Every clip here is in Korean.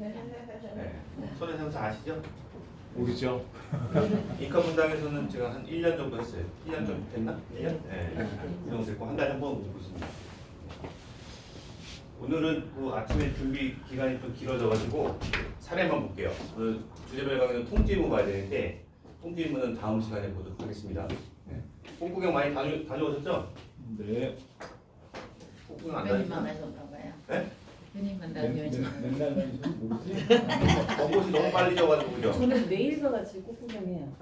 네. 손해상사 아시죠? 모르죠. 인카 분당에서는 제가 한 1년 정도 했어요. 1년 좀 됐나? 1년? 네. 그 정도 됐고 한 달에 한 번 오고 있습니다. 오늘은 그 아침에 준비 기간이 좀 길어져가지고 사례만 볼게요. 오늘 주제별 강의는 통지의무 봐야 되는데 통지의무는 다음 시간에 보도록 하겠습니다. 네. 꽃구경 많이 다녀오셨죠? 네. 꽃구경 안 며칠만 다니셨어요? 하셨나 봐요. 네? 며칠만 다녀오셨나 맨날 다니시면 모르지? 벚꽃이 너무 빨리 져가지고 그죠? 저는 내일 가가지고 꽃구경해요.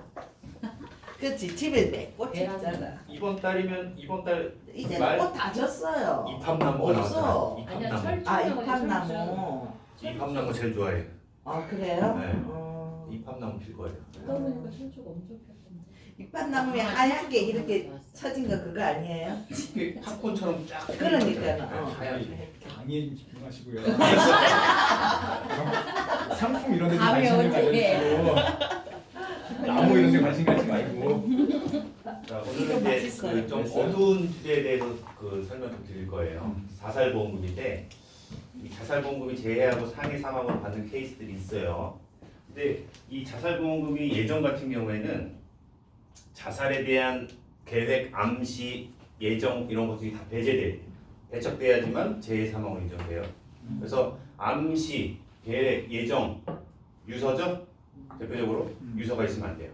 그치 집에 내 꽃 있잖아. 이번 달이면 이번 달 이제 말? 꽃 다 졌어요. 이팝나무가 없어. 나왔잖아. 아니야, 이팝나무. 아 이팝나무. 이팝나무 제일 좋아해요. 아 그래요? 네. 이팝나무 필 거예요. 그러다 보니까 철쭉 엄청 폈던데. 이팝나무에 하얀 게 이렇게 쳐진 거 그거 아니에요? 이게 팝콘처럼 쫙. 그러니까요. 하얀. 강의에 좀 집중하시고요. 상품 이런 데 좀 감이 관심 좀 어떡해. 가져주시고 나무 이런 데 관심 갖지 말고. 자, 오늘은 이제 그 좀 어두운 주제에 대해서 그 설명 좀 드릴 거예요. 자살보험금인데 이 자살보험금이 재해하고 상해 사망을 받는 케이스들이 있어요. 근데 이 자살보험금이 예전 같은 경우에는 자살에 대한 계획, 암시, 예정 이런 것들이 다 배척돼야지만 재해 사망으로 인정돼요. 그래서 암시, 계획, 예정, 유서죠? 대표적으로 유서가 있으면 안 돼요.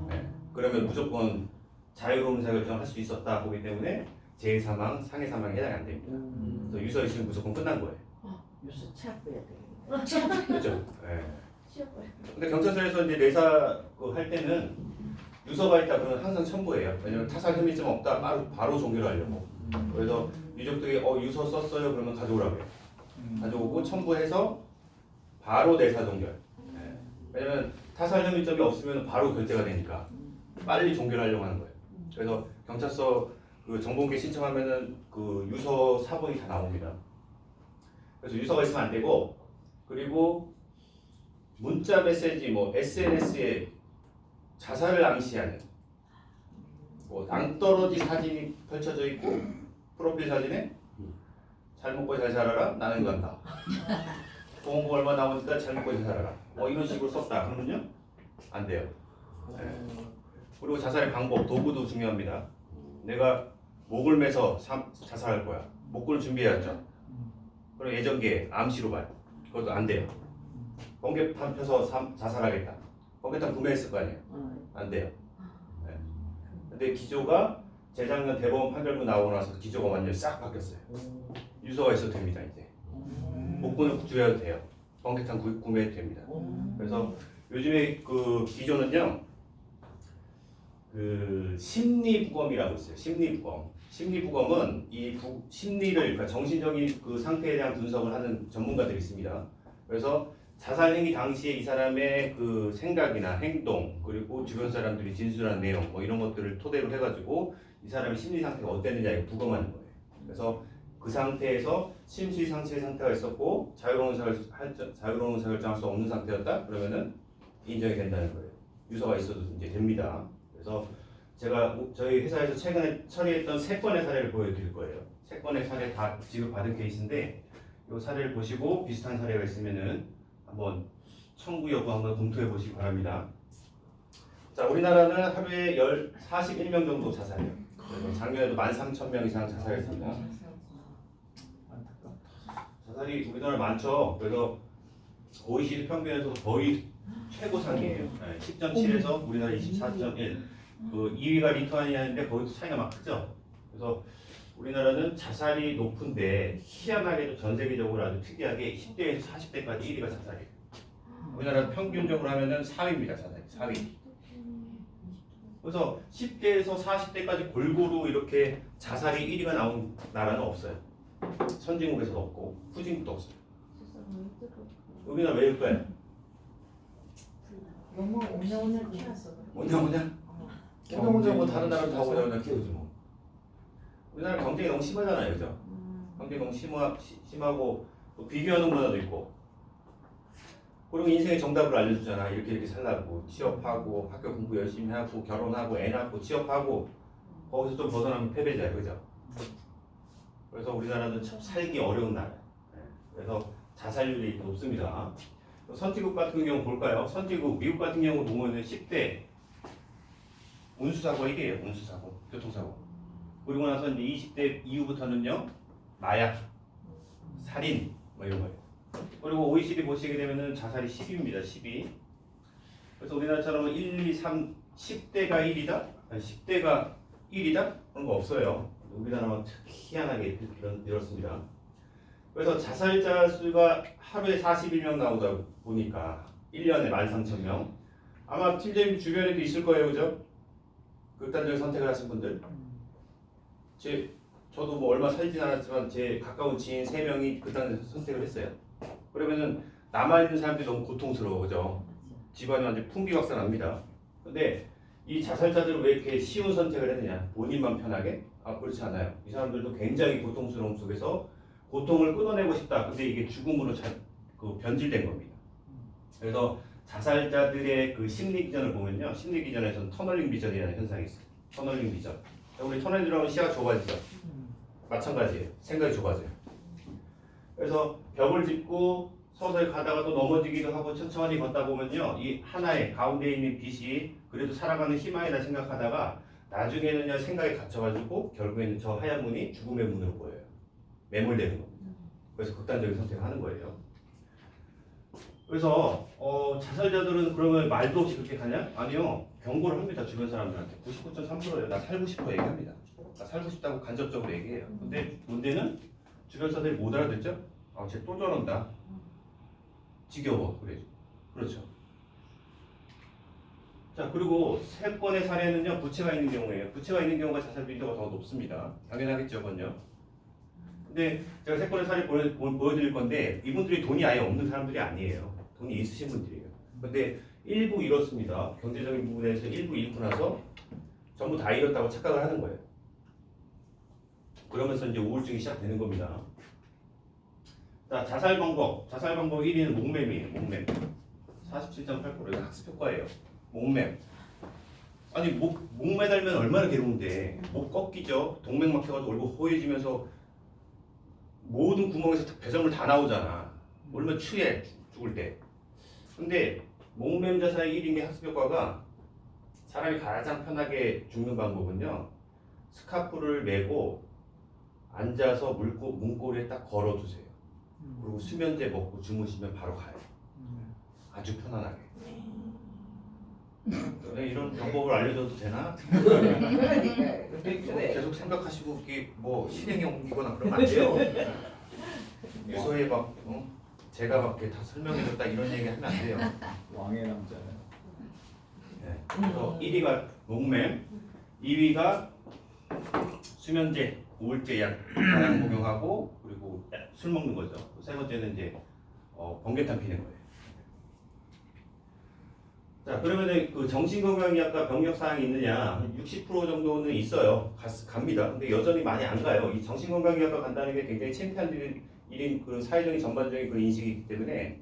네. 그러면 무조건 자유로운 의사결정을 할 수 있었다 보기 때문에 재해 사망, 상해 사망에 해당이 안 됩니다. 그래서 유서 있으면 무조건 끝난 거예요. 요새 찾고야 돼. 그렇죠? 네. 근데 경찰서에서 이제 내사 할 때는 유서가 있다 그러면 항상 첨부해요. 왜냐면 타살 혐의점 없다 바로 종결을 하려고. 그래서 유족들이 유서 썼어요 그러면 가져오라고 해요. 가져오고 첨부해서 바로 내사 종결. 네. 왜냐면 타살 혐의점이 없으면 바로 결제가 되니까 빨리 종결하려고 하는 거예요. 그래서 경찰서 그 정보공개 신청하면은 그 유서 사본이 다 나옵니다. 그래서 유서가 있으면 안 되고 그리고 문자 메시지 뭐 SNS에 자살을 암시하는 뭐 낭떠러지 사진이 펼쳐져 있고 프로필 사진에 잘 먹고 잘 살아라 나는 간다. 보험금 얼마 나오니까 잘 먹고 잘 살아라. 이런 식으로 썼다. 그러면요 안 돼요. 네. 그리고 자살의 방법 도구도 중요합니다. 내가 목을 매서 자살할 거야. 목걸이 준비해야죠. 그럼 예정기에 암시로 봐요. 그것도 안 돼요. 번개탄 펴서 자살하겠다. 번개탄 구매했을 거 아니에요. 안 돼요. 네. 근데 기조가 재작년 대법원 판결문 나오고 나서 기조가 완전히 싹 바뀌었어요. 유서가 있어도 됩니다 이제. 목권을 구조해도 돼요. 번개탄 구매해도 됩니다. 그래서 요즘에 그 기조는요. 그 심리부검이라고 있어요. 심리부검. 심리부검은 이 심리를 그러니까 정신적인 그 상태에 대한 분석을 하는 전문가들이 있습니다. 그래서 자살 행위 당시에 이 사람의 그 생각이나 행동 그리고 주변 사람들이 진술한 내용 뭐 이런 것들을 토대로 해가지고 이 사람의 심리 상태가 어땠느냐 이거 부검하는 거예요. 그래서 그 상태에서 심실 상실의 상태가 있었고 자유로운 의사결정할 수 없는 상태였다 그러면은 인정이 된다는 거예요. 유서가 있어도 이제 됩니다. 그래서 제가 저희 회사에서 최근에 처리했던 3건의 사례를 보여드릴 거예요. 3건의 사례 다 지급받은 케이스인데 이 사례를 보시고 비슷한 사례가 있으면은 한번 청구 여부 한번 검토해 보시기 바랍니다. 자, 우리나라는 하루에 41명 정도 자살해요. 그래서 작년에도 13,000명 이상 자살했습니다. 자살이 우리나라 많죠. 그래서 OECD 평균에서 거의 최고상이에요. 네, 10.7에서 우리나라 24.1. 그 2위가 리투아니아인데 거기도 차이가 막 크죠. 그래서 우리나라는 자살이 높은데 희한하게도 전 세계적으로 아주 특이하게 10대에서 40대까지 1위가 자살이에요. 우리나라 평균적으로 하면은 4위입니다. 자살이 4위. 그래서 10대에서 40대까지 골고루 이렇게 자살이 1위가 나온 나라는 없어요. 선진국에서도 없고 후진국도 없어요. 우리나라 왜일까요? 너무 오늘 키웠어. 뭐냐 뭐 다른 나라 다 오냐 키우지 뭐. 우리나라 경쟁이 너무 심하잖아요, 그죠? 경쟁이 너무 심하고 또 비교하는 문화도 있고. 그리고 인생의 정답을 알려주잖아. 이렇게 살라고 취업하고 학교 공부 열심히 하고 결혼하고 애 낳고 취업하고 거기서 좀 벗어나면 패배자예요, 그죠? 그래서 우리나라는 참 살기 어려운 나라. 그래서 자살률이 높습니다. 선진국 같은 경우 볼까요? 선진국 미국 같은 경우 보면은 10대 운수사고 1위에요. 운수사고, 교통사고. 그리고 나서 이제 20대 이후부터는요, 마약, 살인 뭐 이런 거예요. 그리고 OECD 보시게 되면은 자살이 10위입니다. 10위. 그래서 우리나라처럼 1, 2, 3, 10대가 1위다? 아니 10대가 1위다? 그런 거 없어요. 우리나라만 희한하게 이렇습니다. 그래서 자살자 수가 하루에 41명 나오다 보니까 1년에 13,000명. 아마 팀장님 주변에도 있을 거예요, 그죠? 극단적인 선택을 하신 분들. 저도 뭐 얼마 살진 않았지만 제 가까운 지인 3명이 극단적인 선택을 했어요. 그러면은 남아있는 사람들이 너무 고통스러워, 그죠? 집안이 완전 풍비박산납니다. 근데 이 자살자들은 왜 이렇게 쉬운 선택을 했느냐? 본인만 편하게? 아, 그렇지 않아요. 이 사람들도 굉장히 고통스러움 속에서 고통을 끊어내고 싶다. 근데 이게 죽음으로 변질된 겁니다. 그래서 자살자들의 그 심리 기전을 보면요. 심리 기전에서는 터널링 비전이라는 현상이 있어요. 터널링 비전. 우리 터널 들어가면 시야가 좁아지죠. 마찬가지예요. 생각이 좁아져요. 그래서 벽을 짚고 서서히 가다가 또 넘어지기도 하고 천천히 걷다 보면요. 이 하나의 가운데 있는 빛이 그래도 살아가는 희망이다 생각하다가 나중에는요. 생각에 갇혀가지고 결국에는 저 하얀 문이 죽음의 문으로 보여요. 매몰되는 겁니다. 그래서 극단적인 선택을 하는 거예요. 그래서 자살자들은 그러면 말도 없이 그렇게 가냐? 아니요. 경고를 합니다. 주변 사람들한테. 99.3%예요. 나 살고 싶어 얘기합니다. 나 살고 싶다고 간접적으로 얘기해요. 근데 문제는 주변 사람들이 못 알아듣죠? 아, 쟤 또 저런다. 지겨워. 그래. 그렇죠. 자, 그리고 3건의 사례는요. 부채가 있는 경우예요. 부채가 있는 경우가 자살 빈도가 더 높습니다. 당연하겠죠, 그건요. 근데 제가 3건의 사례 보여드릴 건데 이분들이 돈이 아예 없는 사람들이 아니에요. 돈이 있으신 분들이에요. 근데 일부 잃었습니다. 경제적인 부분에서 일부 잃고 나서 전부 다 잃었다고 착각을 하는 거예요. 그러면서 이제 우울증이 시작되는 겁니다. 자, 자살 방법 1위는 목매미예요. 목매. 47.8%. 이거 학습 효과예요. 목매. 아니 목 매달면 얼마나 괴로운데 목 꺾이죠. 동맥 막혀가지고 얼굴 호해지면서 모든 구멍에서 배설물 다 나오잖아. 얼마나 추해 죽을 때. 근데 목매임 자살의 1인의 학습 효과가 사람이 가장 편하게 죽는 방법은요. 스카프를 메고 앉아서 문고리에 딱 걸어두세요. 그리고 수면제 먹고 주무시면 바로 가요. 아주 편안하게. 이런 방법을 알려줘도 되나? 근데 그거 계속 생각하시고 이게 뭐 실행에 옮기거나 그러면 안 돼요. 유서에 막 제가 막 이렇게 다 설명해줬다 이런 얘기 하면 안 돼요. 왕의 남자는. 네. 그래서 1위가 목매, 2위가 수면제, 우울제 약 다량 복용하고 그리고 술 먹는 거죠. 3번째는 이제 번개탄 피는 거예요. 자, 그러면은 그 정신건강의학과 병력 사항이 있느냐? 60% 정도는 있어요. 갑니다. 근데 여전히 많이 안 가요. 이 정신건강의학과 간다는 게 굉장히 창피한 일인 그런 사회적인 전반적인 그 인식이기 때문에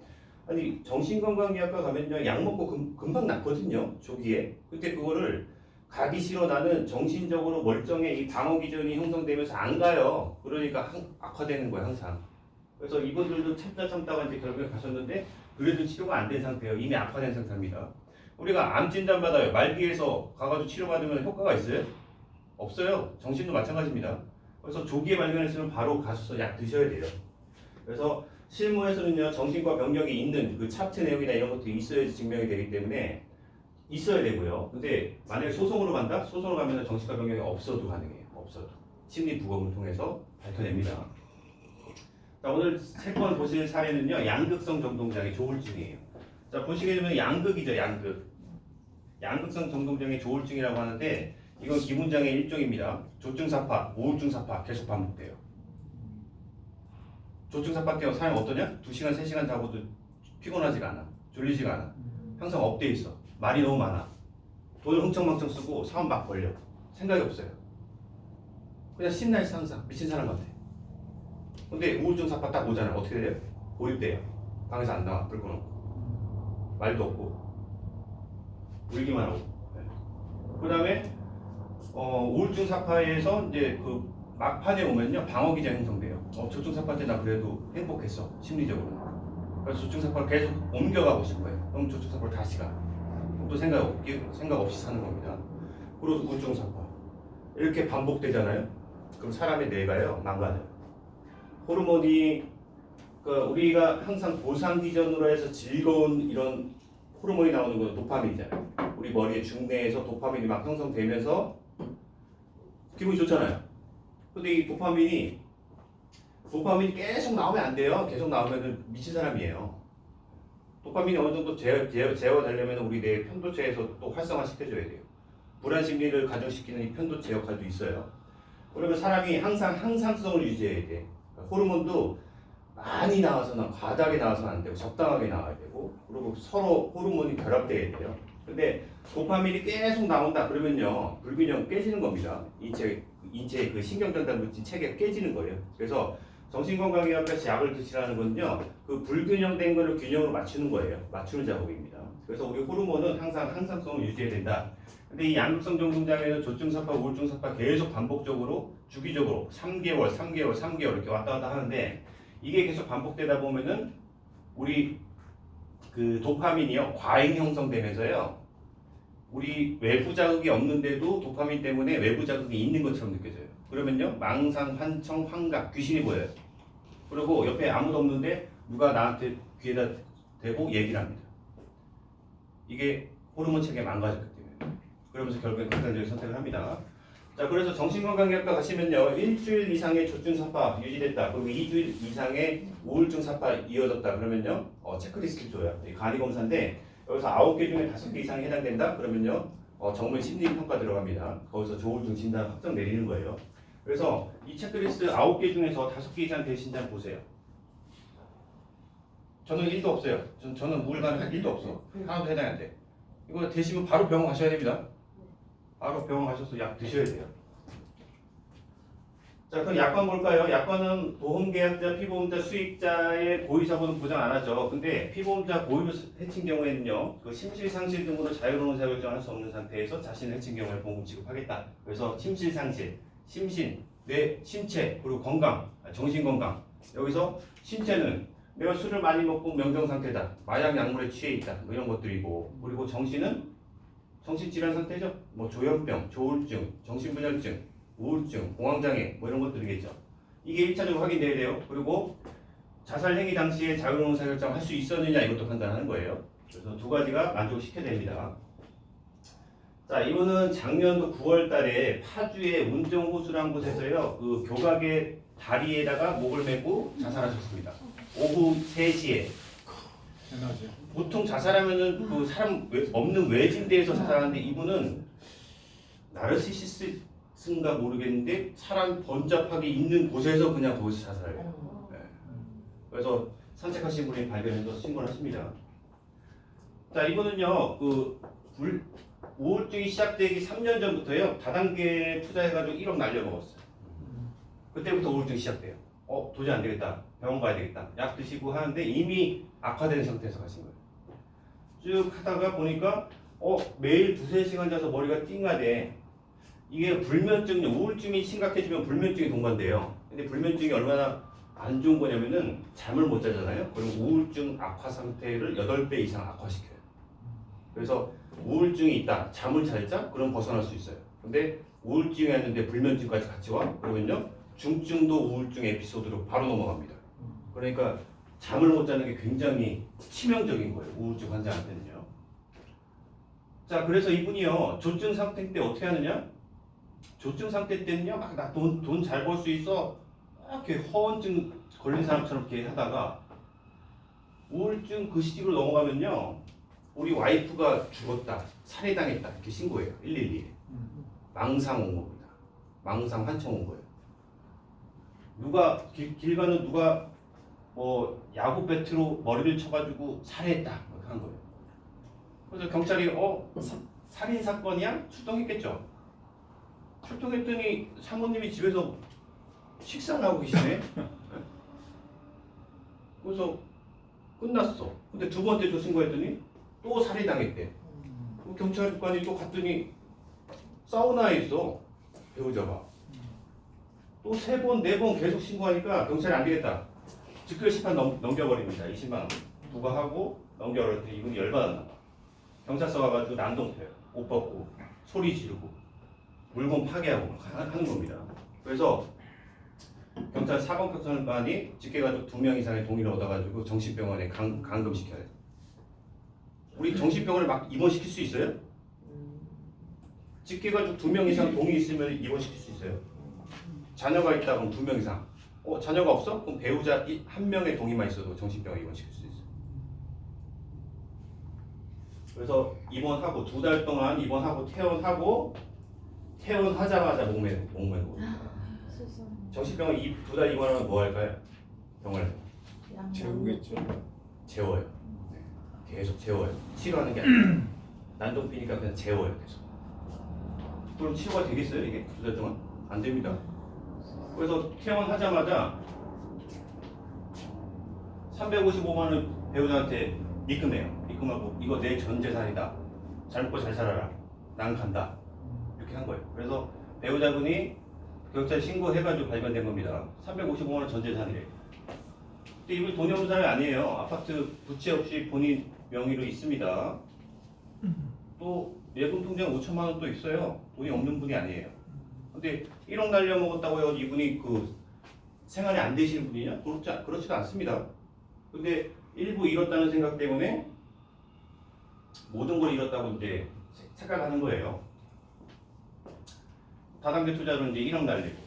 아니 정신건강의학과 가면요 약 먹고 금방 낫거든요. 조기에. 근데 그거를 가기 싫어 나는 정신적으로 멀쩡해 이 방어 기전이 형성되면서 안 가요. 그러니까 악화되는 거예요 항상. 그래서 이분들도 참다가 이제 결국에 가셨는데 그래도 치료가 안 된 상태예요. 이미 악화된 상태입니다. 우리가 암 진단 받아요. 말기에서 가가지고 치료받으면 효과가 있어요? 없어요. 정신도 마찬가지입니다. 그래서 조기에 발견했으면 바로 가셔서 약 드셔야 돼요. 그래서 실무에서는요 정신과 병력이 있는 그 차트 내용이나 이런 것들이 있어야지 증명이 되기 때문에 있어야 되고요. 근데 만약에 소송으로 간다? 소송으로 가면 정신과 병력이 없어도 가능해요. 없어도 심리 부검을 통해서 밝혀냅니다. 자, 오늘 3번 보실 사례는요 양극성 정동장애 조울증이에요. 자, 보시게 되면 양극이죠. 양극성 정동장애 조울증이라고 하는데 이건 기분장애 일종입니다. 조증사파, 우울증사파 계속 반복돼요. 조증사파 때 사람이 어떠냐? 2시간, 3시간 자고도 피곤하지가 않아. 졸리지가 않아. 항상 업돼 있어. 말이 너무 많아. 돈을 흥청망청 쓰고 사업 막 벌려. 생각이 없어요. 그냥 신나 있어 항상. 미친 사람 같아. 근데 우울증사파 딱 오잖아요. 어떻게 돼요? 고립돼요. 방에서 안 나와. 불 꺼놓고. 말도 없고. 울기만 하고. 네. 그 다음에 우울증 사파에서 이제 그 막판에 오면요 방어기제 형성돼요. 조증 사파 때 나 그래도 행복했어 심리적으로. 그래서 조증사파를 계속 옮겨가고 싶어요. 그럼 조증사파를 다시 가. 그럼 또 생각 없이 사는 겁니다. 그리고 우울증사파 이렇게 반복되잖아요. 그럼 사람의 뇌가요 망가져요. 호르몬이 우리가 항상 보상 기전으로 해서 즐거운 이런 호르몬이 나오는 건 도파민이잖아요. 우리 머리의 중뇌에서 도파민이 막 형성되면서 기분이 좋잖아요. 근데 이 도파민이 계속 나오면 안 돼요. 계속 나오면 미친 사람이에요. 도파민이 어느 정도 제어되려면 우리 뇌 편도체에서 또 활성화시켜줘야 돼요. 불안 심리를 가중시키는 이 편도체 역할도 있어요. 그러면 사람이 항상 항상성을 유지해야 돼. 호르몬도 많이 나와서는 과다하게 나와서는 안 되고 적당하게 나와야 되고 그리고 서로 호르몬이 결합돼야 돼요. 근데 도파민이 계속 나온다 그러면요 불균형 깨지는 겁니다. 인체의 그 신경전달 물질 체계가 깨지는 거예요. 그래서 정신건강의학과에서 약을 드시라는 건요 그 불균형된 거를 균형으로 맞추는 거예요. 맞추는 작업입니다. 그래서 우리 호르몬은 항상 항상성을 유지해야 된다. 근데 이 양극성 정신장애는 조증사파, 우울증사파 계속 반복적으로 주기적으로 3개월 이렇게 왔다 갔다 하는데 이게 계속 반복되다 보면은 우리 그 도파민이요 과잉 형성되면서요 우리 외부 자극이 없는데도 도파민 때문에 외부 자극이 있는 것처럼 느껴져요. 그러면요 망상, 환청, 환각, 귀신이 보여요. 그리고 옆에 아무도 없는데 누가 나한테 귀에다 대고 얘기를 합니다. 이게 호르몬 체계 망가졌기 때문에. 그러면서 결국엔 극단적인 선택을 합니다. 자, 그래서 정신건강의학과 가시면요, 일주일 이상의 조증사파 유지됐다. 그리고 2주일 이상의 우울증사파 이어졌다. 그러면요, 체크리스트를 줘요. 이 간이 검사인데 여기서 9개 중에 5개 이상이 해당된다. 그러면요, 정밀 심리평가 들어갑니다. 거기서 조울증 진단 확정 내리는 거예요. 그래서 이 체크리스트 9개 중에서 5개 이상 되신 자 보세요. 저는 1도 없어요. 저는 우울감이 1도 없어. 하나도 해당이 안 돼. 이거 되시면 바로 병원 가셔야 됩니다. 바로 병원 가셔서 약 드셔야 돼요. 자, 그럼 약관 볼까요? 약관은 보험계약자, 피보험자, 수익자의 고의사고는 보장 안 하죠. 근데 피보험자 고의로 해친 경우에는요, 그 심실상실 등으로 자유로운 의사결정을 할 수 없는 상태에서 자신을 해친 경우에 보험 지급하겠다. 그래서 심실상실, 심신, 뇌, 신체, 그리고 건강, 정신건강. 여기서 신체는 내가 술을 많이 먹고 명정 상태다, 마약 약물에 취해 있다, 뭐 이런 것들이고, 그리고 정신은 정신질환 상태죠. 뭐 조현병, 조울증, 정신분열증, 우울증, 공황장애 뭐 이런 것들이겠죠. 이게 1차적으로 확인돼야 돼요. 그리고 자살 행위 당시에 자유로운 의사결정 할 수 있었느냐 이것도 판단하는 거예요. 그래서 두 가지가 만족시켜야 됩니다. 자, 이거는 작년도 9월 달에 파주의 운정호수라는 곳에서요. 그 교각의 다리에다가 목을 메고 자살하셨습니다. 오후 3시에. 보통 자살하면은 그 사람 없는 외진 데에서 자살하는데 이분은 나르시시스인가 모르겠는데 사람 번잡하게 있는 곳에서 그냥 거기서 자살해요. 네. 그래서 산책하신 분이 발견해서 신고를 하십니다. 자, 이거는요 우울증이 시작되기 3년 전부터요 다단계 투자해가지고 1억 날려먹었어요. 그때부터 우울증이 시작돼요. 도저히 안 되겠다. 병원 가야 되겠다. 약 드시고 하는데 이미 악화된 상태에서 가신 거예요. 쭉 하다가 보니까 매일 2-3시간 자서 머리가 띵하대. 이게 불면증, 우울증이 심각해지면 불면증이 동반돼요. 근데 불면증이 얼마나 안 좋은 거냐면은 잠을 못 자잖아요. 그럼 우울증 악화 상태를 8배 이상 악화시켜요. 그래서 우울증이 있다, 잠을 잘 자? 그럼 벗어날 수 있어요. 근데 우울증이 있는데 불면증까지 같이 와? 그러면요 중증도 우울증 에피소드로 바로 넘어갑니다. 그러니까 잠을 못 자는 게 굉장히 치명적인 거예요. 우울증 환자한테는요. 자, 그래서 이분이요 조증 상태 때 어떻게 하느냐? 조증 상태 때는요 막 나 돈 잘 벌 수 있어 이렇게 허언증 걸린 사람처럼 이렇게 하다가 우울증 그 시기로 넘어가면요 우리 와이프가 죽었다, 살해당했다 이렇게 신고해요. 112에. 망상 온 겁니다. 망상 환청 온 거예요. 누가 길 가는 누가 뭐 야구 배트로 머리를 쳐가지고 살해했다 이렇게 한 거예요. 그래서 경찰이 살인 사건이야? 출동했겠죠. 출동했더니 사모님이 집에서 식사를 하고 계시네. 그래서 끝났어. 근데 두 번째 또 신고했더니 또 살해당했대. 경찰관이 또 갔더니 사우나에 있어 배우자가. 또 3번, 4번 계속 신고하니까 경찰이 안 되겠다. 즉결 심판 넘겨버립니다. 20만 원. 부과하고 넘겨올 때 이분이 열받았나 봐. 경찰서 가가지고 난동 펴요. 옷 벗고 소리 지르고 물건 파괴하고 막 하는 겁니다. 그래서 경찰 사법경찰관이 직계가족 2명 이상의 동의를 얻어가지고 정신병원에 감금시켜야 돼요. 우리 정신병원에 막 입원시킬 수 있어요? 직계가족 2명 이상 동의 있으면 입원시킬 수 있어요. 자녀가 있다 그럼 2명 이상. 자녀가 없어? 그럼 배우자 1명의 동의만 있어도 정신병원에 입원시킬 수 있어요. 그래서 입원하고 2달 동안 입원하고 퇴원하자마자 목매고 정신병원 2달 입원하면 뭐 할까요? 병원에서 재우겠죠. 재워요. 계속 재워요. 치료하는 게 아니라 난동 피니까 그냥 재워요. 계속. 그럼 치료가 되겠어요? 이게 2달 동안? 안 됩니다. 그래서 퇴원하자마자 355만 원 배우자한테 입금해요. 입금하고 이거 내 전 재산이다. 잘 먹고 잘 살아라. 난 간다. 이렇게 한 거예요. 그래서 배우자분이 경찰 신고해가지고 발견된 겁니다. 355만 원 전 재산이래요. 근데 이분 돈이 없는 사람이 아니에요. 아파트 부채 없이 본인 명의로 있습니다. 또 예금 통장 5천만 원 또 있어요. 돈이 없는 분이 아니에요. 근데 1억 날려먹었다고 해서 이분이 그 생활이 안 되시는 분이냐? 그렇지도 않습니다. 근데 일부 잃었다는 생각 때문에 모든 걸 잃었다고 이제 착각하는 거예요. 다단계 투자로 이제 1억 날리고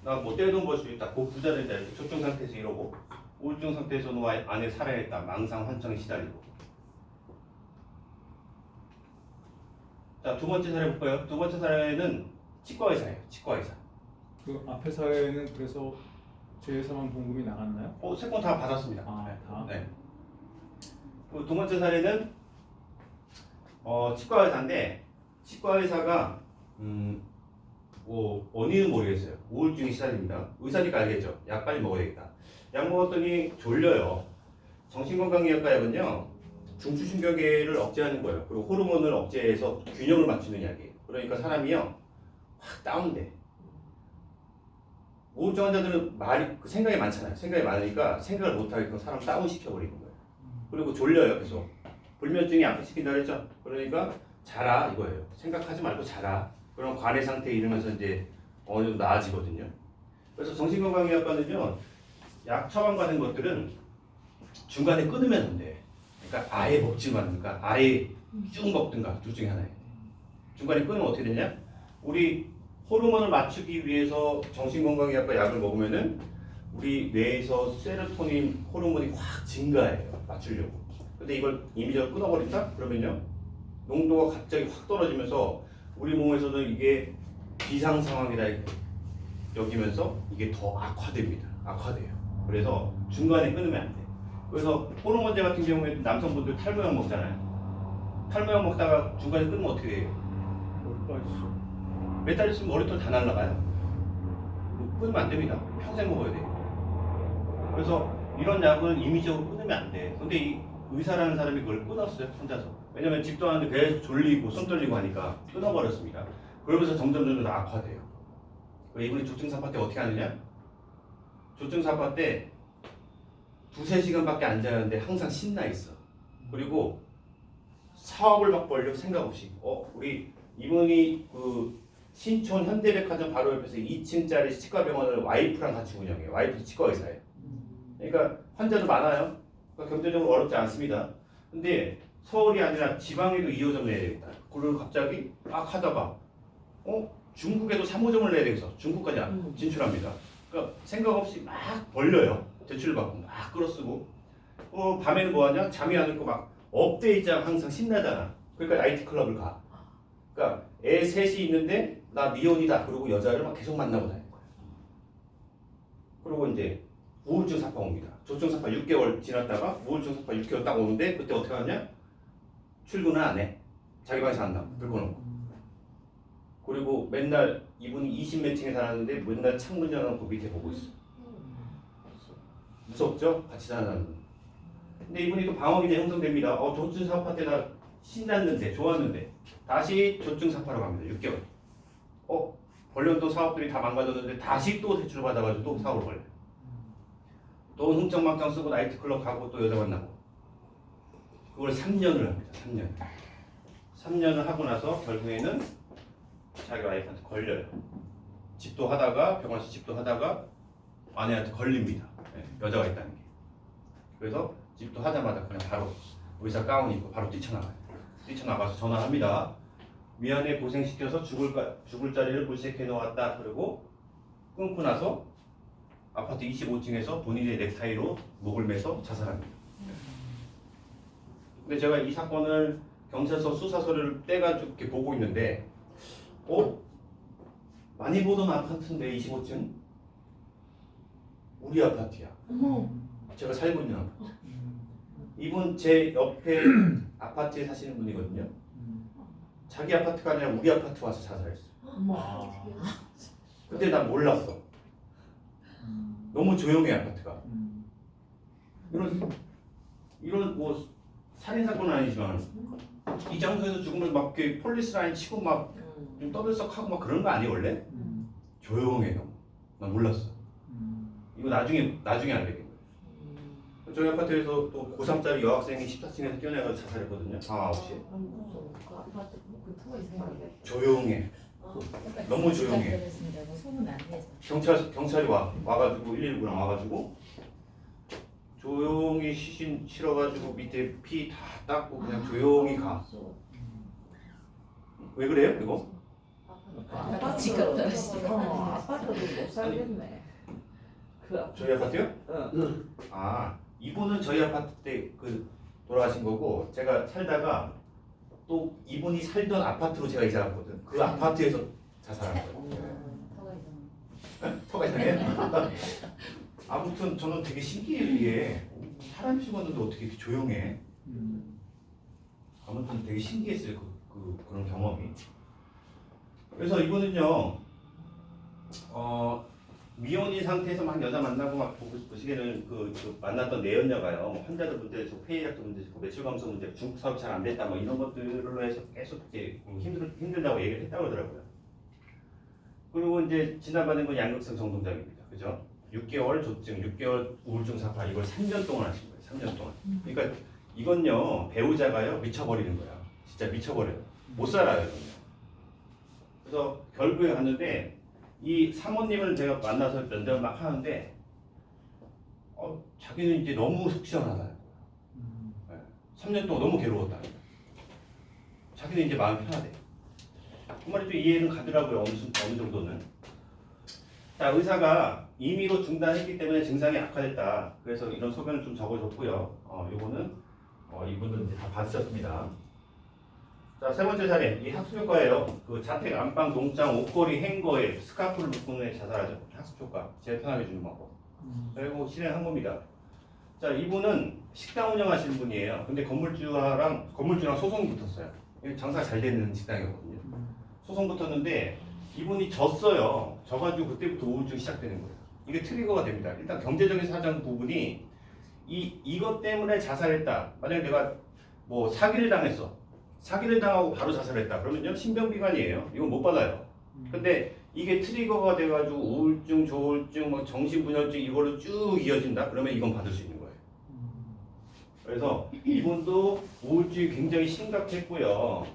나 뭐 떼돈 벌 수 있다. 그 부자 된다. 이렇게 조증 상태에서 이러고 우울증 상태에서는 안에 살아야겠다. 망상 환청에 시달리고. 자, 2번째 사례 볼까요? 2번째 사례는 치과 의사예요. 치과 의사. 그 앞에 사례는 그래서 재산만 봉급이 나갔나요? 3건 다 받았습니다. 다? 네. 그 2번째 사례는 치과 의사인데 치과 의사가 뭐 원인은 모르겠어요. 우울증이 시달립니다. 의사니까 알겠죠. 약 빨리 먹어야 되겠다. 약 먹었더니 졸려요. 정신건강의학과 약은요 중추신경계를 억제하는 거예요. 그리고 호르몬을 억제해서 균형을 맞추는 약이에요. 그러니까 사람이요 확 다운돼. 우울증 환자들은 생각이 많잖아요. 생각이 많으니까 생각을 못하게끔 사람 다운 시켜버리는 거예요. 그리고 졸려요. 계속 불면증이 악화시킨다 그랬죠. 그러니까 자라 이거예요. 생각하지 말고 자라. 그럼 관해 상태에 이르면서 이제 어느 정도 나아지거든요. 그래서 정신건강의학과는요 약 처방받은 것들은 중간에 끊으면 안 돼. 그러니까 아예 먹지 말든가 아예 쭉 먹든가 둘 중에 하나예요. 중간에 끊으면 어떻게 되냐? 우리 호르몬을 맞추기 위해서 정신건강의학과 약을 먹으면은 우리 뇌에서 세로토닌 호르몬이 확 증가해요. 맞추려고. 근데 이걸 임의적으로 끊어버린다? 그러면요 농도가 갑자기 확 떨어지면서 우리 몸에서는 이게 비상 상황이다 여기면서 이게 더 악화됩니다. 악화돼요. 그래서 중간에 끊으면 안 돼. 그래서 호르몬제 같은 경우에도 남성분들 탈모약 먹잖아요. 탈모약 먹다가 중간에 끊으면 어떻게 돼요? 머리 빠지죠. 몇 달 있으면 머리털 다 날라가요. 끊으면 안 됩니다. 평생 먹어야 돼요. 그래서 이런 약은 임의적으로 끊으면 안 돼. 근데 이 의사라는 사람이 그걸 끊었어요. 혼자서. 왜냐면 집도 하는데 계속 졸리고 손 떨리고 하니까 끊어버렸습니다. 그러면서 점점 악화돼요. 이분이 조증사파 때 어떻게 하느냐? 조증사파 때 2-3시간밖에 안 자는데 항상 신나 있어. 그리고 사업을 막 벌려고 생각 없이. 우리 이분이 그 신촌 현대백화점 바로 옆에서 2층짜리 치과병원을 와이프랑 같이 운영해요. 와이프 치과 의사예요. 그러니까 환자도 많아요. 그러니까 경제적으로 어렵지 않습니다. 근데 서울이 아니라 지방에도 2호점 내야 되겠다. 그걸 갑자기 막 하다가 중국에도 3호점을 내야 되겠어. 중국까지 진출합니다. 그러니까 생각 없이 막 벌려요. 대출 받고 막 끌어쓰고 밤에는 뭐하냐? 잠이 안 오고 막 업데이트장 항상 신나잖아. 그러니까 나이트 클럽을 가. 그러니까 애 셋이 있는데 나 미혼이다. 그러고 여자를 막 계속 만나고 다니는 거야. 그리고 이제 우울증 사파 옵니다. 조증 사파 6개월 지났다가 우울증 사파 6개월 딱 오는데 그때 어떻게 하냐? 출근을 안 해. 자기 방에서 한다. 들고놓고. 그리고 맨날 이분이 20몇 층에 살았는데 맨날 창문 열어놓고 밑에 보고 있어. 무섭죠? 같이 사는 사람은. 근데 이분이 또 방어기제 형성됩니다. 조증 사파 때 나 신났는데 좋았는데 다시 조증 사파로 갑니다. 6개월. 벌려던 사업들이 다 망가졌는데 다시 또 대출 받아가지고 또 사업을 벌려요. 또 흥청망청 쓰고 나이트클럽 가고 또 여자 만나고 그걸 3년을 합니다. 3년. 3년을 하고 나서 결국에는 자기 와이프한테 걸려요. 집도 하다가 병원에서 집도 하다가 아내한테 걸립니다. 네, 여자가 있다는 게. 그래서 집도 하자마자 그냥 바로 의사 가운 입고 바로 뛰쳐나가요. 뛰쳐나가서 전화합니다. 미안해 고생시켜서 죽을 자리를 물색해 놓았다. 그리고 끊고 나서 아파트 25층에서 본인의 넥타이로 목을 매서 자살합니다. 근데 제가 이 사건을 경찰서 수사서를 떼가지고 이렇게 보고 있는데, 많이 보던 아파트인데 25층? 우리 아파트야. 어머. 제가 살고 있는 아파트. 이분 제 옆에 아파트에 사시는 분이거든요. 자기 아파트가 아니라 우리 아파트 와서 자살했어. 어머. 근데 난 몰랐어. 너무 조용해 아파트가. 이런 뭐 살인 사건은 아니지만 이 장소에서 죽으면 막 이렇게 폴리스 라인 치고 막 좀 떠들썩하고 막 그런 거 아니 원래? 조용해 너무. 난 몰랐어. 이거 나중에 알게 된 거예요. 저희 아파트에서 또 고3짜리 여학생이 14층에서 뛰어내가 자살했거든요. 밤 9시에. 아파트 그 터가 이상하게. 조용해. 너무 조용해. 소문 안 내서. 경찰이 와가지고 119랑 와가지고 조용히 시신 실어가지고 밑에 피 다 닦고 그냥 조용히 가. 왜 그래요 이거? 아파트 집값 떨어지죠. 아파트도 못 살겠네. 그 저희 아파트요? 응. 아 이분은 저희 아파트 때 그 돌아가신 거고 제가 살다가 또 이분이 살던 아파트로 제가 이사 갔거든. 그 아파트에서 자살한 거예요. 터가 이상해? 아무튼 저는 되게 신기해요 이게. 사람 죽었는데 어떻게 이렇게 조용해? 아무튼 되게 신기했어요 그런 경험이. 그래서 이분은요 미혼인 상태에서 막 여자 만나고 막 보시기에는 그 만났던 내연녀가요 뭐 환자들 문제, 폐혈약도 문제, 매출 감소 문제, 중국 사업이 잘 안 됐다 뭐 이런 것들로 해서 계속 이제 힘들다고 얘기를 했다고 그러더라고요. 그리고 이제 진단받은 건 양극성 정동작입니다. 그죠? 6개월 조증, 6개월 우울증 사파 이걸 3년 동안 하신 거예요. 3년 동안. 그러니까 이건요 배우자가요 미쳐버리는 거야. 진짜 미쳐버려요. 못 살아요. 이건요. 그래서 결국에 갔는데 이 사모님을 제가 만나서 면담을 막 하는데 자기는 이제 너무 속 시원하다는 거야. 3년 동안 너무 괴로웠다는 거야. 자기는 이제 마음이 편하대. 그 말이 좀 이해는 가더라고요. 어느 정도는. 자, 의사가 임의로 중단했기 때문에 증상이 악화됐다. 그래서 이런 소견을 좀 적어줬고요. 요거는 이분은 이제 다 받으셨습니다. 자, 세 번째 사례. 이 학습효과예요. 그 자택 안방 농장 옷걸이 행거에 스카프를 묶은 후에 자살하죠. 학습효과. 제일 편하게 주는 방법. 그리고 실행한 겁니다. 자, 이분은 식당 운영하시는 분이에요. 근데 건물주랑 소송이 붙었어요. 장사가 잘 되는 식당이거든요. 소송 붙었는데 이분이 졌어요. 져가지고 그때부터 우울증이 시작되는 거예요. 이게 트리거가 됩니다. 일단 경제적인 사정 부분이 이것 때문에 자살했다. 만약에 내가 뭐 사기를 당했어. 사기를 당하고 바로 자살했다. 그러면요 신병비관이에요. 이건 못 받아요. 근데 이게 트리거가 돼가지고 우울증, 조울증, 뭐 정신분열증 이걸로 쭉 이어진다. 그러면 이건 받을 수 있는 거예요. 그래서 이분도 우울증이 굉장히 심각했고요.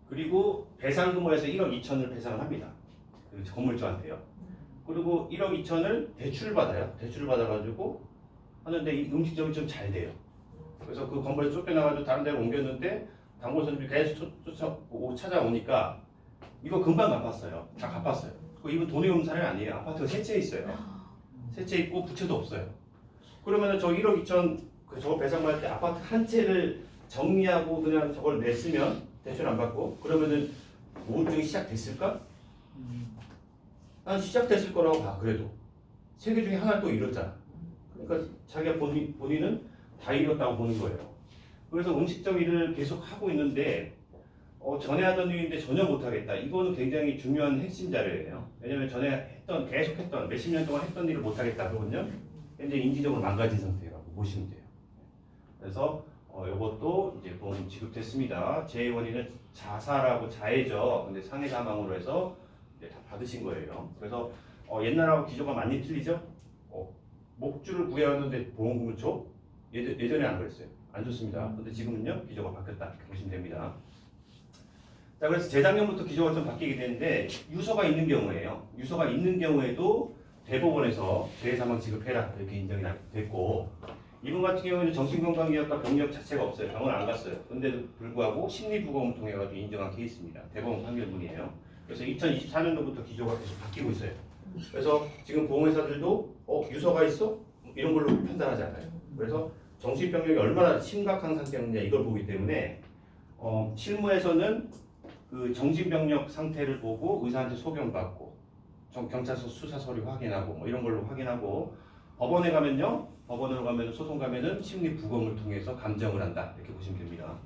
그리고 배상금으로 해서 1억 2천을 배상을 합니다. 그 건물주한테요. 그리고 1억 2천을 대출을 받아요. 대출을 받아가지고 하는데 이 음식점이 좀 잘 돼요. 그래서 그 건물에 쫓겨나가지고 다른 데로 옮겼는데 단골손님이 계속 찾아오니까 이거 금방 갚았어요. 다 갚았어요. 그 이분 돈이 없는 사람이 아니에요. 아파트가 세 채 있어요. 세 채 있고 부채도 없어요. 그러면은 저 1억 2천 저거 배상받을 때 아파트 한 채를 정리하고 그냥 저걸 냈으면 대출 안 받고 그러면은 우울증이 시작됐을까? 난 시작됐을 거라고 봐. 그래도 세 개 중에 하나를 또 잃었잖아. 그러니까 자기가 본인은 다 잃었다고 보는 거예요. 그래서 음식점 일을 계속 하고 있는데 전에 하던 일인데 전혀 못하겠다. 이거는 굉장히 중요한 핵심 자료예요. 왜냐면 전에 계속 했던 몇십 년 동안 했던 일을 못하겠다. 그러면요 현재 인지적으로 망가진 상태라고 보시면 돼요. 그래서 이것도 이제 보험 지급됐습니다. 제 원인은 자살하고 자해죠. 근데 상해 사망으로 해서 이제 다 받으신 거예요. 그래서 옛날하고 기조가 많이 틀리죠. 목줄을 구해왔는데 보험금을 줘? 예전에 안 그랬어요. 안 좋습니다. 근데 지금은요 기조가 바뀌었다 이렇게 보시면 됩니다. 자, 그래서 재작년부터 기조가 좀 바뀌게 되는데 유서가 있는 경우에요. 유서가 있는 경우에도 대법원에서 재해사망 지급해라 이렇게 인정이 됐고, 이분 같은 경우에는 정신건강기약과 병력 자체가 없어요. 병원 안 갔어요. 근데도 불구하고 심리부검을 통해 가지고 인정한 케이스입니다. 대법원 판결문이에요. 그래서 2024년도부터 기조가 계속 바뀌고 있어요. 그래서 지금 보험회사들도 유서가 있어? 이런 걸로 판단하지 않아요. 그래서 정신병력이 얼마나 심각한 상태였느냐 이걸 보기 때문에 실무에서는 그 정신병력 상태를 보고 의사한테 소견받고 경찰서 수사 서류 확인하고 뭐 이런 걸로 확인하고, 법원에 가면요, 법원으로 가면 소송 가면은 심리 부검을 통해서 감정을 한다 이렇게 보시면 됩니다.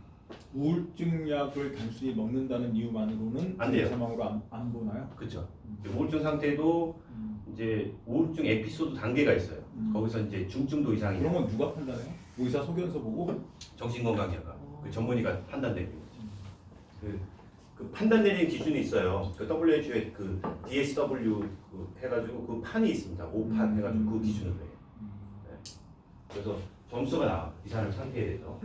우울증 약을 단순히 먹는다는 이유만으로는 안 돼요. 사망으로 안 보나요? 그렇죠. 우울증 상태도 이제 우울증 에피소드 단계가 있어요. 거기서 이제 중증도 이상이 그런 건 누가 판단해요? 의사 소견서 보고? 정신건강의학과 그 전문의가 판단되는 거죠. 그 판단 내리는 기준이 있어요. 그 WHO의 그 DSW 그 해가지고 그 판이 있습니다. 5판 해가지고 그 기준으로 해요. 네. 그래서 점수가 나와 이 사람 상태에 대해서.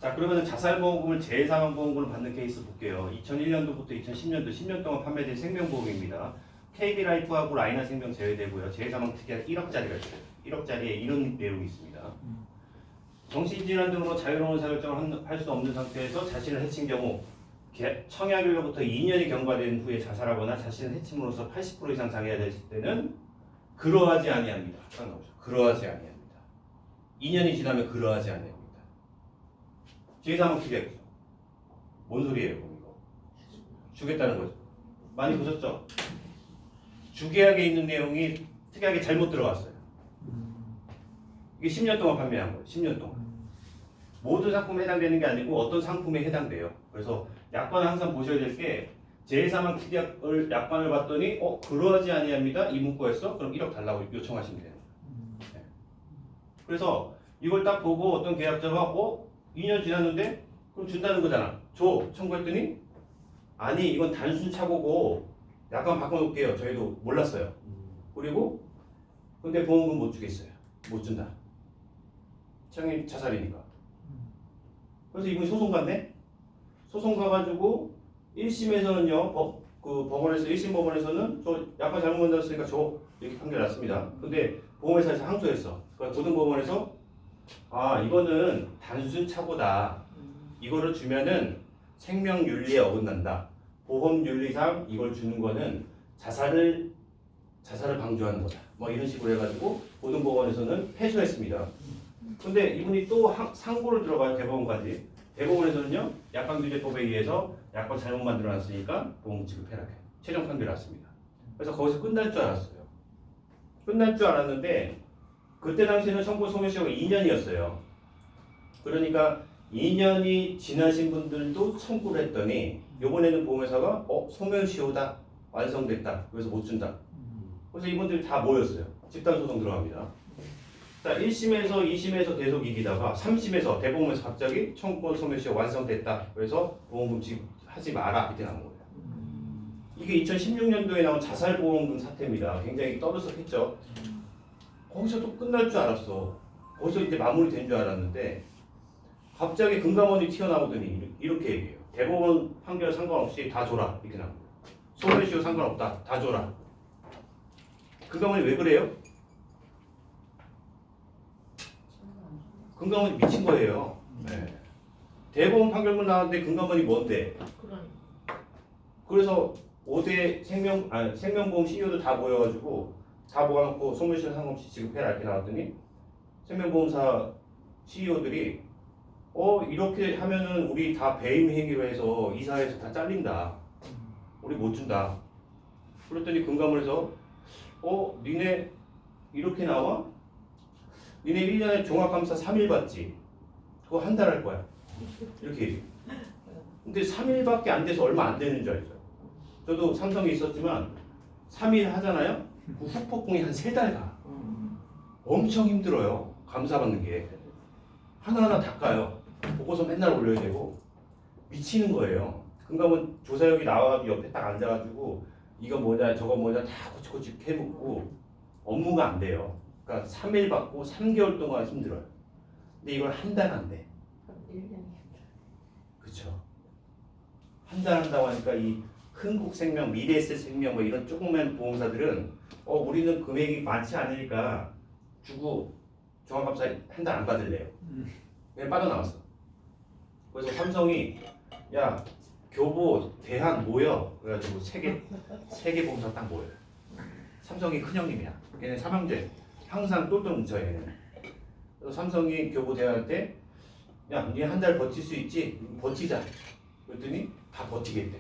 자, 그러면 자살보험금을 재해사망보험금을 받는 케이스 볼게요. 2001년도부터 2010년도 10년 동안 판매된 생명보험입니다. KB라이프하고 라이나생명 제외되고요. 재해사망 특약 1억짜리가 있어요. 1억짜리에 이런 내용이 있습니다. 정신질환 등으로 자유로운 사결정을 할 수 없는 상태에서 자신을 해친 경우 청약일로부터 2년이 경과된 후에 자살하거나 자신을 해침으로써 80% 이상 장애가 됐을 때는 그러하지 아니합니다. 그러하지 아니합니다. 2년이 지나면 그러하지 아니합니다. 재해사망 특약 뭔 소리예요, 그럼 이거? 주겠다는 거죠. 많이 보셨죠? 주계약에 있는 내용이 특약에 잘못 들어갔어요. 이게 10년 동안 판매한 거예요. 10년 동안. 모든 상품에 해당되는 게 아니고 어떤 상품에 해당돼요. 그래서 약관을 항상 보셔야 될 게, 재해사망 특약을 약관을 봤더니 그러하지 아니합니다. 이 문구였어? 그럼 1억 달라고 요청하시면 돼요. 네. 그래서 이걸 딱 보고 어떤 계약자가 2년 지났는데 그럼 준다는 거잖아. 줘. 청구했더니 아니 이건 단순 착오고 약관 바꿔놓을게요. 저희도 몰랐어요. 그리고 근데 보험금 못 주겠어요. 못 준다. 창의 자살이니까. 그래서 이분이 소송 갔네. 소송 가가지고 1심에서는요, 법원에서 1심 법원에서는 저 약관 잘못 만들었으니까 줘 이렇게 판결 났습니다. 근데 보험회사에서 항소했어. 그러니까 고등법원에서 이거는 단순 착오다. 이거를 주면은 생명윤리에 어긋난다. 보험윤리상 이걸 주는 거는 자살을 방조하는 거다. 뭐 이런 식으로 해가지고 고등법원에서는 패소했습니다. 근데 이분이 또 상고를 들어가요. 대법원까지. 대법원에서는요, 약관규제법에 의해서 약관 잘못 만들어놨으니까 보험 지급해라. 최종 판결이 났습니다. 그래서 거기서 끝날 줄 알았어요. 끝날 줄 알았는데 그때 당시에는 청구 소멸시효가 2년이었어요. 그러니까 2년이 지나신 분들도 청구를 했더니 이번에는 보험회사가 소멸시효다. 완성됐다. 그래서 못 준다. 그래서 이분들이 다 모였어요. 집단소송 들어갑니다. 자, 1심에서 2심에서 계속 이기다가 3심에서 대법원에서 갑자기 청구 소멸시효 완성됐다. 그래서 보험금 지급하지 마라. 이렇게 나온 거예요. 이게 2016년도에 나온 자살보험금 사태입니다. 굉장히 떠들썩했죠. 거기서 또 끝날 줄 알았어. 거기서 이제 마무리된 줄 알았는데 갑자기 금감원이 튀어나오더니 이렇게 얘기해요. 대법원 판결 상관없이 다 줘라. 이렇게 나온 거예요. 소멸시효 상관없다. 다 줘라. 금감원이 왜 그래요? 금감원이 미친 거예요. 네. 대법원 판결문 나왔는데 금감원이 뭔데? 그래서 5대 생명보험 CEO들 다 모여가지고 다 모아놓고 소멸시효 상관없이 지급해라 이렇게 나왔더니 생명보험사 CEO들이 이렇게 하면은 우리 다 배임 행위로 해서 이사회에서 다 잘린다. 우리 못 준다. 그랬더니 금감원에서 니네 이렇게 나와? 니네 1년에 종합감사 3일 받지? 그거 한 달 할 거야. 이렇게 얘기해. 근데 3일밖에 안 돼서 얼마 안 되는 줄 알죠? 저도 삼성에 있었지만 3일 하잖아요? 그 후폭풍이 한 3달 가. 엄청 힘들어요. 감사받는 게. 하나하나 닦아요. 보고서 맨날 올려야 되고. 미치는 거예요. 금감원 조사역이 나와가지고 옆에 딱 앉아가지고 이거 뭐냐 저거 뭐냐 다 고치고치 해묻고 업무가 안 돼요. 그러니까 3일 받고 3개월 동안 힘들어요. 근데 이걸 한 달 한대. 1년이. 그렇죠. 한 달 한다고 하니까 이 흥국생명, 미래에셋생명 뭐 이런 조그만 보험사들은 우리는 금액이 많지 않으니까 주고 종합감사 한 달 안 받을래요. 그냥 빠져나왔어. 그래서 삼성이 야 교보 대한 모여 그래가지고 세 개 보험사 딱 모여요. 삼성이 큰형님이야. 얘네 삼형제 항상 똘똘 뭉쳐 얘는. 그래서 삼성이 교보 대한테 야, 니 한 달 버틸 수 있지? 버티자. 그랬더니 다 버티겠대.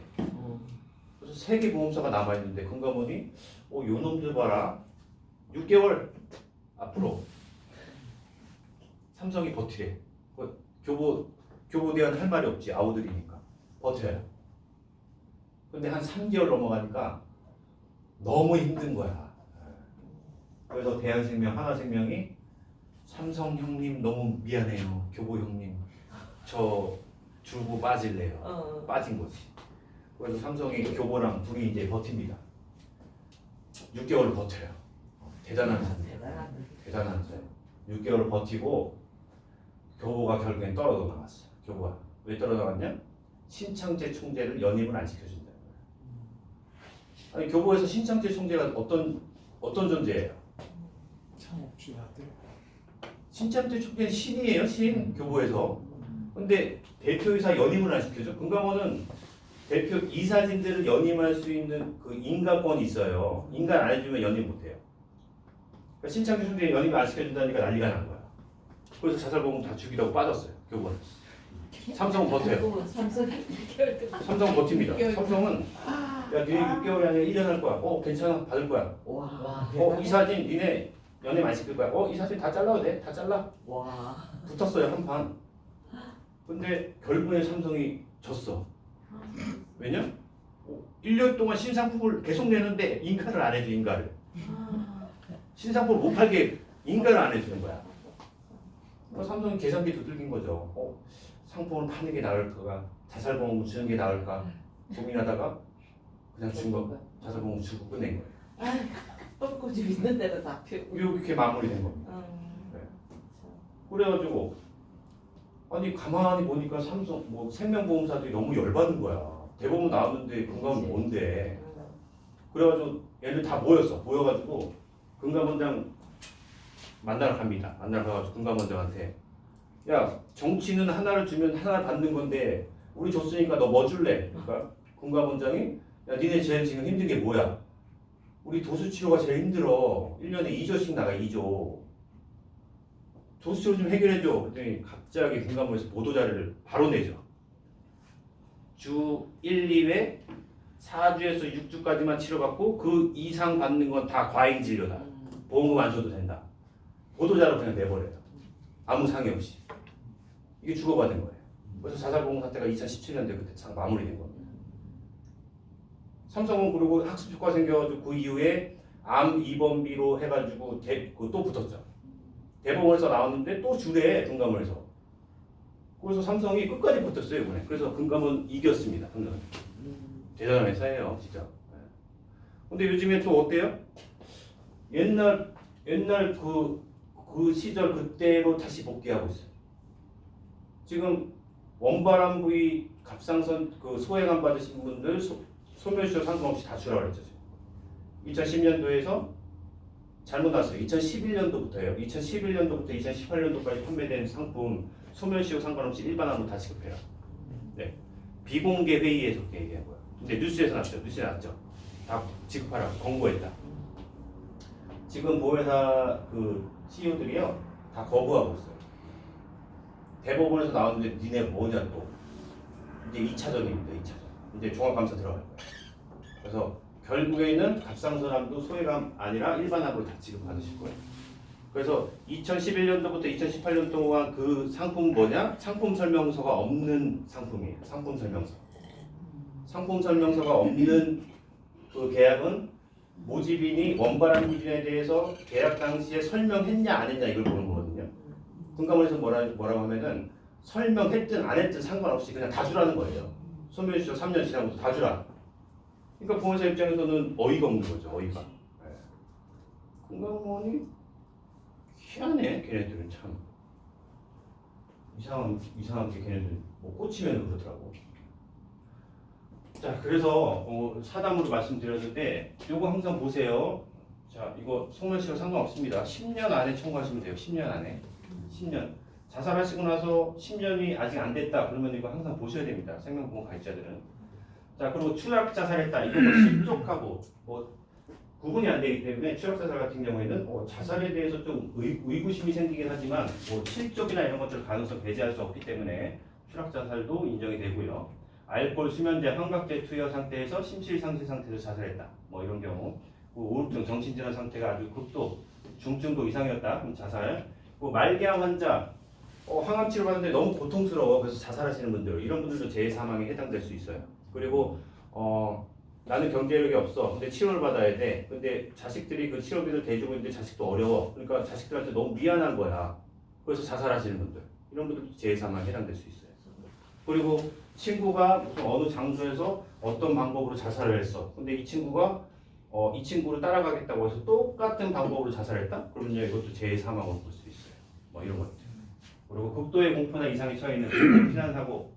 그래서 세 개 보험사가 남아 있는데 금감원이 요 놈들 봐라. 6개월 앞으로 삼성이 버티래. 교보 대한 할 말이 없지. 아우들이니까 버텨요. 근데 한 3개월 넘어가니까 너무 힘든 거야. 그래서 대한생명, 하나생명이 삼성 형님 너무 미안해요. 교보 형님 저 줄고 빠질래요. 빠진 거지. 그래서 삼성이 교보랑 둘이 이제 버팁니다. 6개월 버텨요. 대단한 사람. 대단한 사람. 6개월 버티고 교보가 결국엔 떨어져 나갔어. 교보가 왜 떨어져 나갔냐? 신창재 총재를 연임을 안 시켜준다. 아니 교보에서 신창재 총재가 어떤 존재예요? 창업주의 아들. 신창재 총재는 신이에요, 신 교보에서. 근데 대표이사 연임을 안 시켜줘. 금감원은 대표 이사진들을 연임할 수 있는 그 인가권이 있어요. 인가 안 해주면 연임 못해요. 그러니까 신창재 총재 연임 안 시켜준다니까 난리가 난 거야. 그래서 자살보험 다 죽이라고 빠졌어요. 교보는. 삼성은 버텨요. 삼성은 버팁니다. 삼성은 야 니네 6개월이 아니라 1년 할 거야. 괜찮아 받을 거야. 와. 이사진 니네 연임 안 시킬 거야. 이사진 다 잘라도 돼. 다 잘라. 와. 붙었어요 한 판. 근데 결국에 삼성이 졌어. 왜냐? 1년 동안 신상품을 계속 내는데 인가를 안 해줘. 인가를. 신상품을 못 팔게 인가를 안 해주는 거야. 삼성이 계산기 두들긴 거죠. 상품을 파는 게 나을까? 자살보험을 주는 게 나을까? 고민하다가 그냥 준 거. 자살보험 주고 끝낸 거예요. 똥꼬집 있는 대로 다 피우고. 이렇게 마무리된 겁니다. 그래가지고 아니 가만히 보니까 삼성 뭐 생명보험사들이 너무 열받은 거야. 대법원 나왔는데 금감원 뭔데? 그래가지고 얘들 다 모여가지고 금감원장 만나러 갑니다. 만나러 가가지고 금감원장한테 야 정치는 하나를 주면 하나를 받는 건데 우리 줬으니까 너 뭐 줄래? 그러니까 금감원장이 야 니네 제일 지금 힘든 게 뭐야? 우리 도수치료가 제일 힘들어. 1년에 2조씩 나가 2조. 도수치료 좀 해결해줘. 그랬더니 갑자기 금감원에서 보도자료를 바로 내죠. 주 1, 2회 4주에서 6주까지만 치료받고 그 이상 받는 건 다 과잉 진료다. 보험금 안 줘도 된다. 보도자료 그냥 내버려요. 아무 상의 없이. 이게 주고받은 거예요. 그래서 자살보험 사태가 2017년도에 그때 참 마무리된 겁니다. 삼성은 그리고 학습 효과 생겨가지고 그 이후에 암 입원비로 해가지고 또 붙었죠. 대법원에서 나왔는데 또 주래 금감원에서. 그래서 삼성이 끝까지 붙었어요 이번에. 그래서 금감원 이겼습니다. 금감원. 대단한 회사예요 진짜. 근데 요즘에 또 어때요? 옛날 그 시절 그때로 다시 복귀하고 있어요. 지금 원바람 부위 갑상선 그 소액암 받으신 분들 소멸시효 상관없이 다 주라고 그랬죠. 2010년도에서 잘못 났어요. 2011년도부터예요. 2011년도부터 2018년도까지 판매된 상품 소멸시효 상관없이 일반암으로 다 지급해요. 네. 비공개 회의에서 그렇게 얘기한 거예요. 근데 뉴스에서 났죠. 뉴스에 났죠. 다 지급하라고 권고했다. 지금 보험회사 그 CEO들이요 다 거부하고 있어요. 대법원에서 나왔는데 니네 뭐냐 또 이제 2차전입니다. 2차전. 이제 종합감사 들어갈 거예요. 그래서 결국에는 갑상선암도 소액암 아니라 일반암으로 다 지급받으실 거예요. 그래서 2011년도부터 2018년 동안 그 상품 뭐냐? 상품 설명서가 없는 상품이에요. 상품 설명서. 상품 설명서가 없는 그 계약은 모집인이 원바람 기준에 대해서 계약 당시에 설명했냐 안 했냐 이걸 보는 거거든요. 금감원에서 뭐라고 하면은 설명했든 안 했든 상관없이 그냥 다 주라는 거예요. 소멸시효 3년 지난 것도 다 주라. 그러니까 보험사 입장에서는 어이가 없는 거죠. 어이가. 네. 금감원이 희한해. 걔네들은 참. 이상하게 걔네들 뭐 꽂히면 그러더라고. 자, 그래서 사담으로 말씀드렸는데 요거 항상 보세요. 자, 이거 속물시효 상관없습니다. 10년 안에 청구하시면 돼요. 10년 안에. 10년. 자살하시고 나서 10년이 아직 안 됐다. 그러면 이거 항상 보셔야 됩니다. 생명보험 가입자들은. 자, 그리고 추락 자살했다. 이거 뭐 실족하고 뭐 구분이 안 되기 때문에 추락 자살 같은 경우에는 자살에 대해서 좀 의구심이 생기긴 하지만 뭐 실족이나 이런 것들 가능성 배제할 수 없기 때문에 추락 자살도 인정이 되고요. 알코올, 수면제, 환각제 투여 상태에서 심실상실 상태에서 자살했다. 뭐 이런 경우. 우울증, 정신질환 상태가 아주 극도, 중증도 이상이었다. 그럼 자살. 말기암 환자, 항암 치료 받는데 너무 고통스러워. 그래서 자살하시는 분들, 이런 분들도 재해 사망에 해당될 수 있어요. 그리고 나는 경제력이 없어. 근데 치료를 받아야 돼. 근데 자식들이 그 치료비를 대주고 있는데 자식도 어려워. 그러니까 자식들한테 너무 미안한 거야. 그래서 자살하시는 분들, 이런 분들도 재해 사망에 해당될 수 있어요. 그리고 친구가 무슨 어느 장소에서 어떤 방법으로 자살을 했어. 근데 이 친구가 이 친구를 따라가겠다고 해서 똑같은 방법으로 자살했다? 그러면 이것도 재해 사망으로 볼 수 있어요. 뭐 이런 것들. 그리고 극도의 공포나 이상이 처해 있는 피난 사고.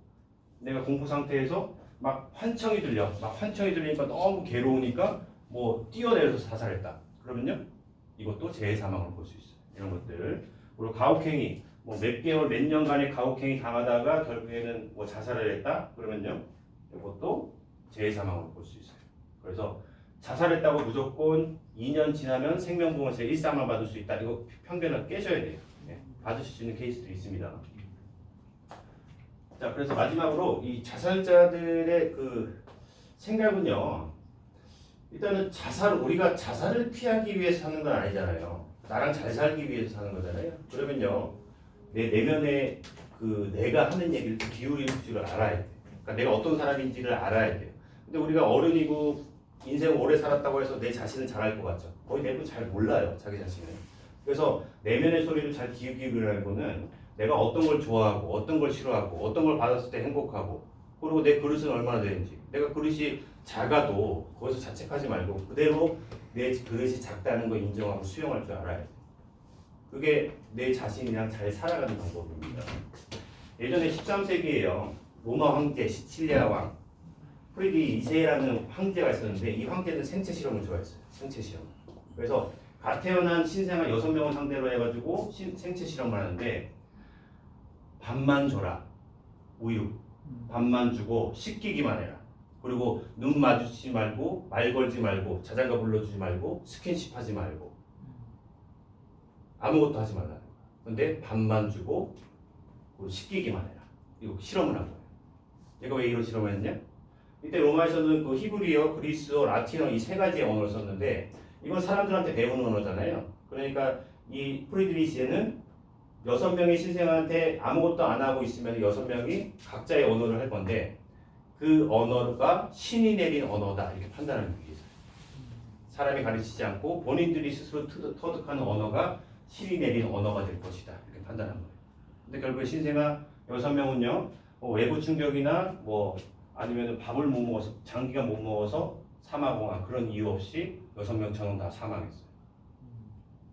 내가 공포 상태에서 막 환청이 들리니까 너무 괴로우니까 뭐 뛰어내려서 자살했다. 그러면요, 이것도 재해 사망으로 볼 수 있어요. 이런 것들. 그리고 가혹행위. 뭐 몇 개월, 몇 년간의 가혹행위 당하다가 결국에는 뭐 자살을 했다? 그러면요, 이것도 재해 사망으로 볼 수 있어요. 그래서 자살했다고 무조건 2년 지나면 생명보험에서 일상만 받을 수 있다. 이거 편견을 깨셔야 돼요. 네, 받으실 수 있는 케이스도 있습니다. 자, 그래서 마지막으로 이 자살자들의 그 생각은요. 일단은 우리가 자살을 피하기 위해서 사는 건 아니잖아요. 나랑 잘 살기 위해서 사는 거잖아요. 그러면요, 내 내면에 그 내가 하는 얘기를 기울일 줄 알아야 돼. 그러니까 내가 어떤 사람인지를 알아야 돼요. 근데 우리가 어른이고 인생 오래 살았다고 해서 내 자신은 잘할 것 같죠. 거의 대부분 잘 몰라요, 자기 자신을. 그래서 내면의 소리를 잘 기울이라는 거는 내가 어떤 걸 좋아하고 어떤 걸 싫어하고 어떤 걸 받았을 때 행복하고, 그리고 내 그릇은 얼마나 되는지, 내가 그릇이 작아도 거기서 자책하지 말고 그대로 내 그릇이 작다는 거 인정하고 수용할 줄 알아야 돼. 그게 내 자신이랑 잘 살아가는 방법입니다. 예전에 13세기에요. 로마 황제 시칠리아 왕 프리디 2세라는 황제가 있었는데, 이 황제는 생체 실험을 좋아했어요. 생체 실험. 그래서 갓 태어난 신생아 6명을 상대로 해가지고 생체 실험을 하는데, 밥만 줘라. 우유. 밥만 주고 씻기기만 해라. 그리고 눈 마주치지 말고, 말 걸지 말고, 자장가 불러주지 말고, 스킨십 하지 말고, 아무것도 하지 말라는 거야. 근데 밥만 주고 그리고 씻기기만 해라. 이거 실험을 한 거예요. 얘가 왜 이런 실험을 했냐? 이때 로마에서는 그 히브리어, 그리스어, 라틴어 이 세 가지의 언어를 썼는데, 이건 사람들한테 배우는 언어잖아요. 그러니까 이 프리드리시에는 6명의 신생한테 아무것도 안 하고 있으면 6명이 각자의 언어를 할 건데, 그 언어가 신이 내린 언어다 이렇게 판단하는 게 있어요. 사람이 가르치지 않고 본인들이 스스로 터득하는 언어가 신이 내린 언어가 될 것이다 이렇게 판단한 거예요. 근데 결국에 신생아 6명은요, 외부 충격이나 뭐 아니면 밥을 못 먹어서 장기간 못 먹어서 사망한 그런 이유 없이 6명 전원 다 사망했어요.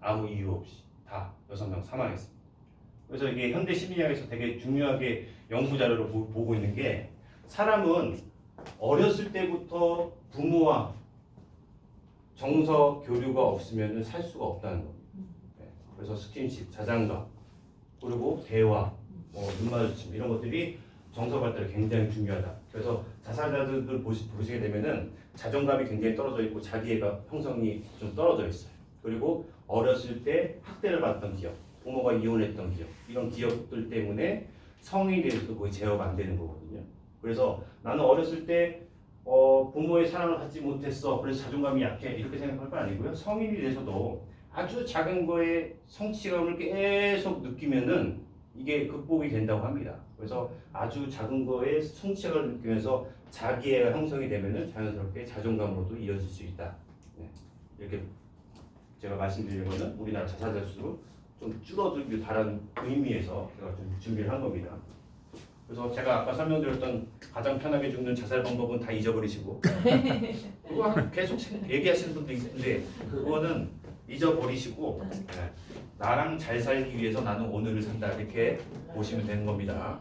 아무 이유 없이 다 6명 사망했습니다. 그래서 이게 현대 심리학에서 되게 중요하게 연구 자료로 보고 있는 게, 사람은 어렸을 때부터 부모와 정서 교류가 없으면 살 수가 없다는 겁니다. 그래서 스킨십, 자장가, 그리고 대화, 눈 마주침 이런 것들이 정서 발달에 굉장히 중요하다. 그래서 자살자들 보시게 되면은 자존감이 굉장히 떨어져 있고 자기애가 형성이 좀 떨어져 있어요. 그리고 어렸을 때 학대를 받았던 기억, 부모가 이혼했던 기억, 이런 기억들 때문에 성인이 돼서도 거의 제어가 안 되는 거거든요. 그래서 나는 어렸을 때 부모의 사랑을 받지 못했어, 그래서 자존감이 약해, 이렇게 생각할 건 아니고요. 성인이 돼서도 아주 작은 거에 성취감을 계속 느끼면은 이게 극복이 된다고 합니다. 그래서 아주 작은 거에 성취감을 느끼면서 자기애가 형성이 되면은 자연스럽게 자존감으로도 이어질 수 있다. 네. 이렇게 제가 말씀드리는 거는 우리나라 자살자 수 좀 줄어들길 바라는 의미에서 제가 좀 준비를 한 겁니다. 그래서 제가 아까 설명드렸던 가장 편하게 죽는 자살 방법은 다 잊어버리시고, 그거 계속 얘기하시는 분도 있는데 그거는 잊어버리시고 나랑 잘 살기 위해서 나는 오늘을 산다 이렇게 보시면 되는 겁니다.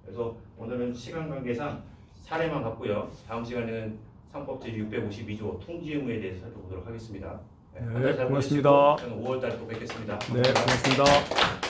그래서 오늘은 시간 관계상 사례만 봤고요. 다음 시간에는 상법 제652조 통지 의무에 대해서 살펴보도록 하겠습니다. 네, 고맙습니다. 저는 5월달에 또 뵙겠습니다. 네, 고맙습니다.